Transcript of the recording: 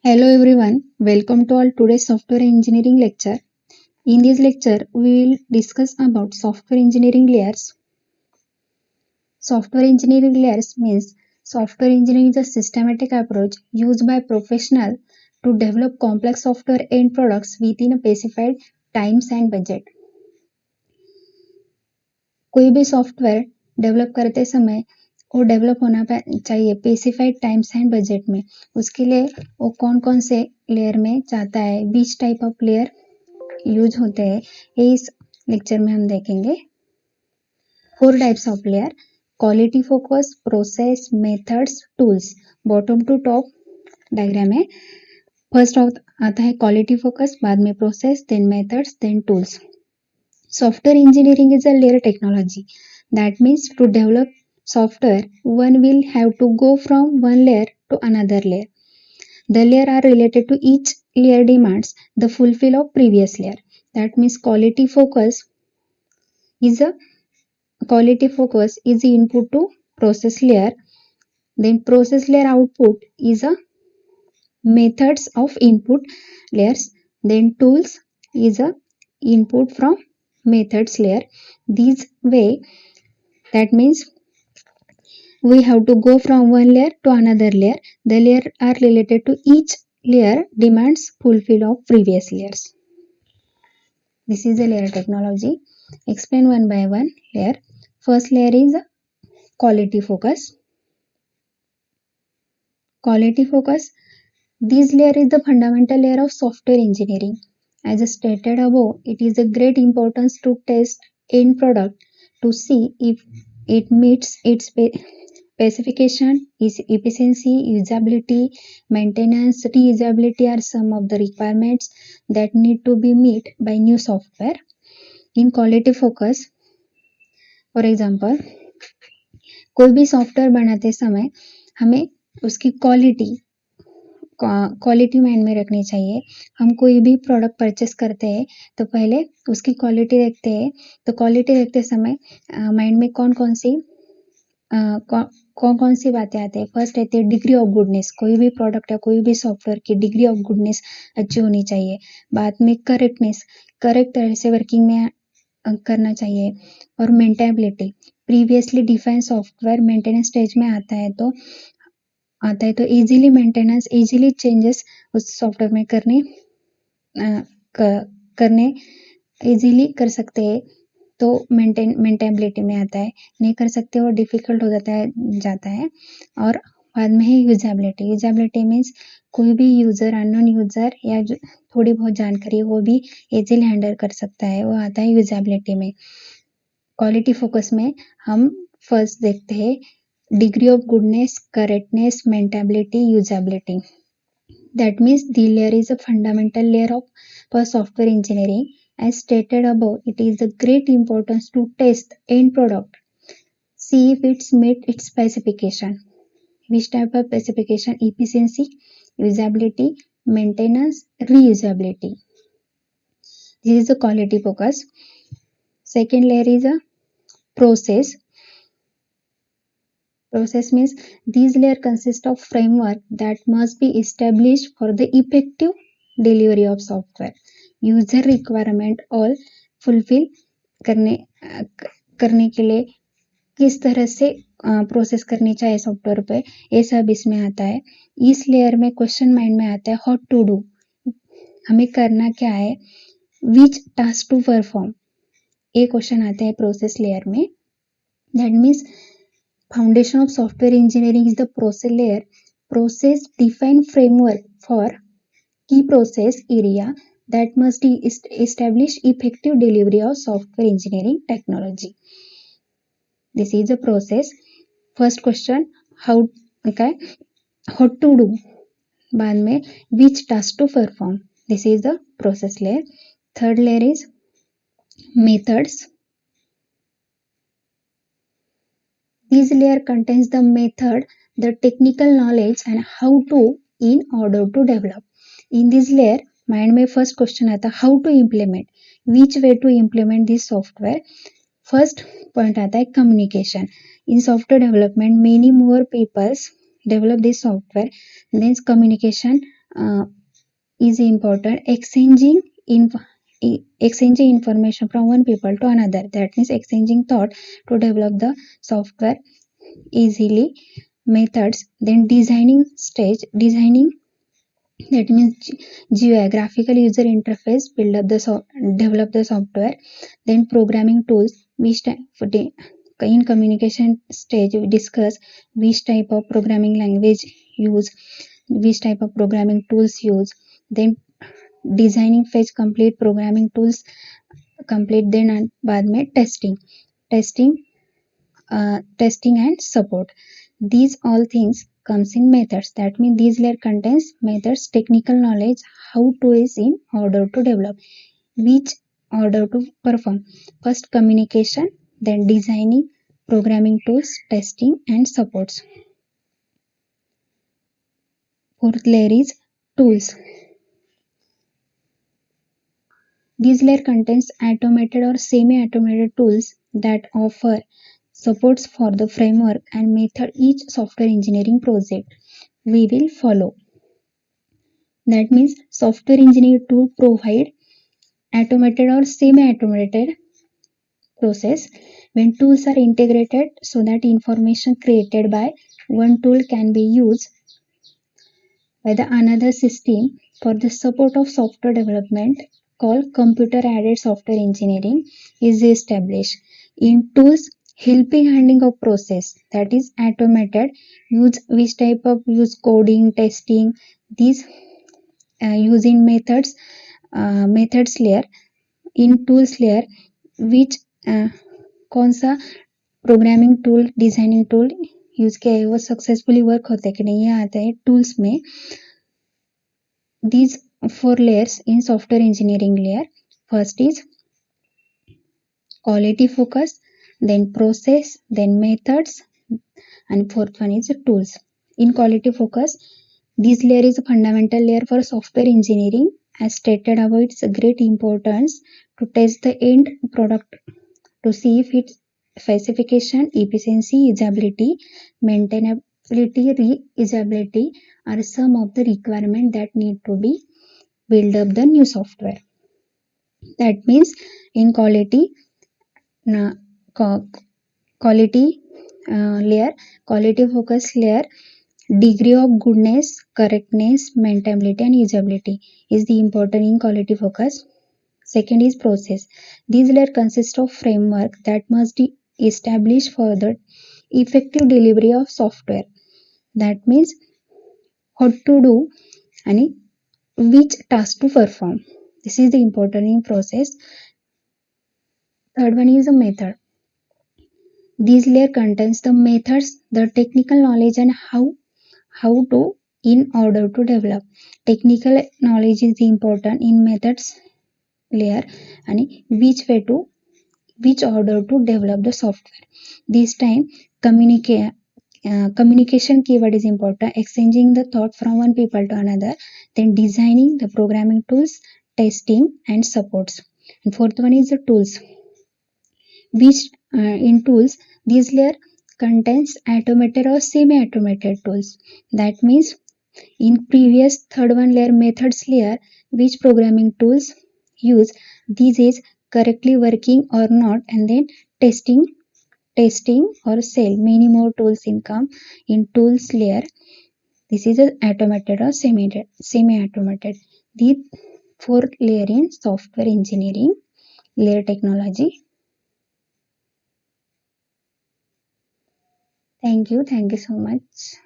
Hello everyone, welcome to our today's software engineering lecture. In this lecture, we will discuss about software engineering layers. Software engineering layers means software engineering is a systematic approach used by professionals to develop complex software end products within a specified times and budget. कोई भी software develop करते समय वो develop होना चाहिए specified times and budget में। उसके लिए वो कौन कौन से लेयर में चाहता है, which type of layer use होते हैं, ये इस लेक्चर में हम देखेंगे। 4 types of layer: quality focus, process, methods, tools. Bottom to top diagram है। फर्स्ट आता है क्वालिटी फोकस, बाद में process, then methods, then tools. Software engineering is a layer technology. That means to develop software, one will have to go from one layer to another layer. The layer are related to each layer demands the fulfill of previous layer. That means quality focus is the input to process layer. Then process layer output is a methods of input layers. Then tools is a input from methods layer. This way, that means we have to go from one layer to another layer. The layer are related to each layer demands fulfill of previous layers. This is a layer technology. Explain one by one layer. First layer is quality focus. Quality focus. This layer is the fundamental layer of software engineering. As stated above, it is a great importance to test end product to see if it meets its specification, is efficiency, usability, maintenance, reusability are some of the requirements that need to be met by new software. In quality focus, for example, कोई भी software बनाते समय हमें उसकी quality mind में रखनी चाहिए। हम कोई भी प्रोडक्ट परचेस करते हैं तो पहले उसकी क्वालिटी देखते हैं। तो क्वालिटी देखते समय माइंड में कौन कौन सी बातें आती है। फर्स्ट रहती है डिग्री ऑफ गुडनेस। कोई भी प्रोडक्ट या कोई भी सॉफ्टवेयर की डिग्री ऑफ गुडनेस अच्छी होनी चाहिए। बाद में करेक्टनेस, करेक्ट तरह से वर्किंग में करना चाहिए। और maintainability, previously defined software maintenance stage में आता है तो इजीली मेंटेनेंस, इजीली चेंजेस उस सॉफ्टवेयर में करने इजीली कर सकते हैं तो मेंटेनेबिलिटी में आता है। नहीं कर सकते और डिफिकल्ट हो जाता है। और बाद में है यूजेबिलिटी। यूजेबिलिटी मीन्स कोई भी यूजर, अननोन यूजर या जो थोड़ी बहुत जानकारी वो भी इजीली हैंडल कर सकता है, वो आता है यूजेबिलिटी में। क्वालिटी फोकस में हम फर्स्ट देखते हैं degree of goodness, correctness, maintainability, usability. That means the layer is a fundamental layer for software engineering. As stated above, it is a great importance to test end product, see if it's meet its specification. Which type of specification? Efficiency, usability, maintenance, reusability. This is the quality focus. Second layer is a process. Process means these layers consist of framework that must be established for the effective delivery of software. User requirement all fulfill करने के लिए किस तरह से process करनी चाहिए software पे, ये सब इसमें आता है। इस लेयर में क्वेश्चन माइंड में आता है व्हाट टू डू, हमें करना क्या है, विच टास्क टू परफॉर्म, ये क्वेश्चन आता है प्रोसेस लेयर में। That means foundation of software engineering is the process layer. Process define framework for key process area that must establish effective delivery of software engineering technology. This is the process. First question, how to do. बाद में which task to perform. This is the process layer. Third layer is methods. This layer contains the method, the technical knowledge and how to in order to develop. In this layer, mind में first question आता है how to implement, which way to implement this software. First point आता है communication. In software development, many more people develop this software. Then communication uh, is important. Exchanging information from one people to another, that means exchanging thought to develop the software easily. Methods, then designing, that means geographical user interface, develop the software. Then programming tools, which type in communication stage we discuss which type of programming language use, which type of programming tools use. Then designing phase, complete programming tools complete, then बाद में testing testing and support. These all things comes in methods. That means these layer contains methods, technical knowledge, how to is in order to develop, which order to perform. First communication, then designing, programming tools, testing and supports. Fourth layer is tools. This layer contains automated or semi-automated tools that offer supports for the framework and method each software engineering project we will follow. That means software engineering tool provide automated or semi-automated process when tools are integrated so that information created by one tool can be used by the another system for the support of software development, called computer aided software engineering, is established. In tools helping handling of process, that is automated, use which type of use coding, testing, these using methods layer. In tools layer, which कौन सा programming tool, designing tool use किया है, वो successfully work होता है कि नहीं, ये आता है टूल्स में. These four layers in software engineering layer. First is quality focus, then process, then methods, and fourth one is tools. In quality focus, this layer is a fundamental layer for software engineering. As stated above, it's a great importance to test the end product to see if its specification, efficiency, usability, maintainability, reusability are some of the requirements that need to be build up the new software. That means in quality quality layer, quality focus layer, degree of goodness, correctness, maintainability and usability is the important in quality focus. Second is process. These layer consist of framework that must be established for the effective delivery of software. That means what to do and which task to perform. This is the important in process. Third one is a method. This layer contains the methods, the technical knowledge and how to in order to develop. Technical knowledge is important in methods layer and which order to develop the software. This time communication keyword is important, exchanging the thought from one people to another, then designing the programming tools, testing and supports. And fourth one is the tools, which in tools this layer contains automated or semi-automated tools. That means in previous third one layer methods layer, which programming tools use, this is correctly working or not, and then testing or sell many more tools income in tools layer. This is a automated or semi-automated. The fourth layer in software engineering layer technology. Thank you so much.